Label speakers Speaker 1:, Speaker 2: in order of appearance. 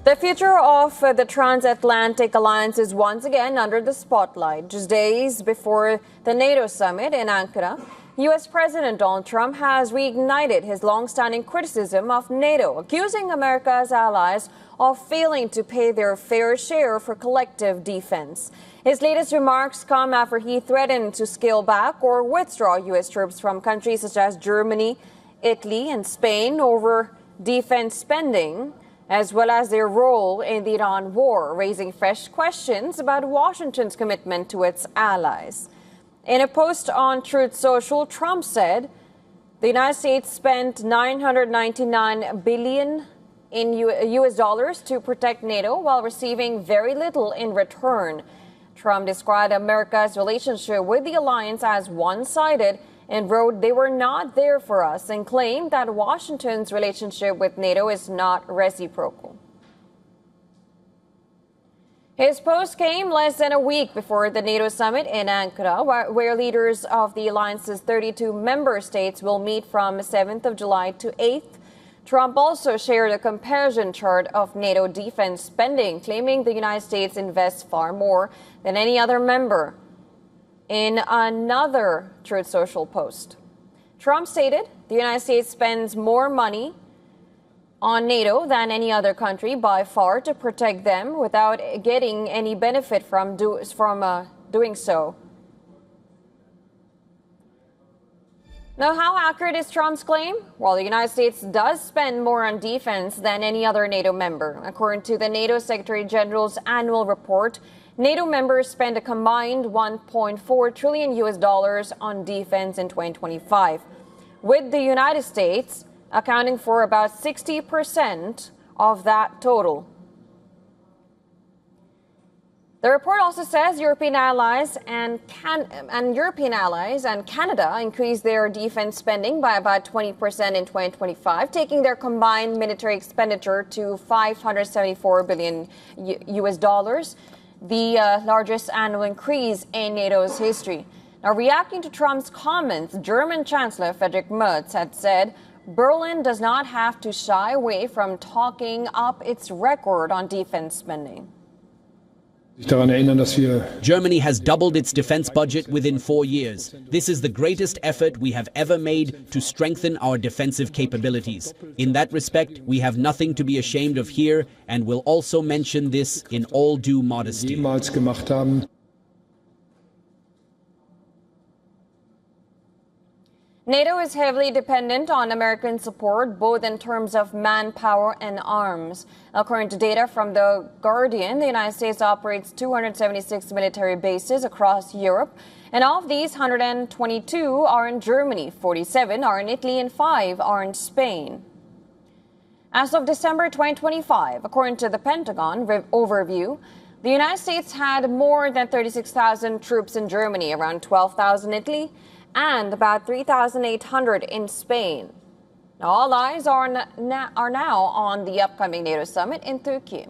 Speaker 1: The future of the transatlantic alliance is once again under the spotlight. Just days before the NATO summit in Ankara, U.S. President Donald Trump has reignited his long-standing criticism of NATO, accusing America's allies of failing to pay their fair share for collective defense. His latest remarks come after he threatened to scale back or withdraw U.S. troops from countries such as Germany, Italy, and Spain over defense spending, as well as their role in the Iran war, raising fresh questions about Washington's commitment to its allies. In a post on Truth Social, Trump said the United States spent $999 billion in U.S. dollars to protect NATO while receiving very little in return. Trump described America's relationship with the alliance as one-sided and wrote they were not there for us, and claimed that Washington's relationship with NATO is not reciprocal. His post came less than a week before the NATO summit in Ankara, where leaders of the alliance's 32 member states will meet from 7th of July to 8th. Trump also shared a comparison chart of NATO defense spending, claiming the United States invests far more than any other member. In another Truth Social post, Trump stated the United States spends more money on NATO than any other country by far to protect them without getting any benefit from doing so. Now, how accurate is Trump's claim? Well, the United States does spend more on defense than any other NATO member. According to the NATO Secretary General's annual report, NATO members spend a combined $1.4 trillion US dollars on defense in 2025, with the United States accounting for about 60% of that total. The report also says European allies and Canada increased their defense spending by about 20% in 2025, taking their combined military expenditure to $574 billion US dollars, the largest annual increase in NATO's history. Now, reacting to Trump's comments, German Chancellor Friedrich Merz had said Berlin does not have to shy away from talking up its record on defense spending.
Speaker 2: Germany has doubled its defense budget within 4 years. This is the greatest effort we have ever made to strengthen our defensive capabilities. In that respect, we have nothing to be ashamed of here, and will also mention this in all due modesty.
Speaker 1: NATO is heavily dependent on American support, both in terms of manpower and arms. According to data from The Guardian, the United States operates 276 military bases across Europe, and of these, 122 are in Germany, 47 are in Italy, and 5 are in Spain. As of December 2025, according to the Pentagon overview, the United States had more than 36,000 troops in Germany, around 12,000 in Italy, and about 3,800 in Spain. Now, all eyes are now on the upcoming NATO summit in Turkey.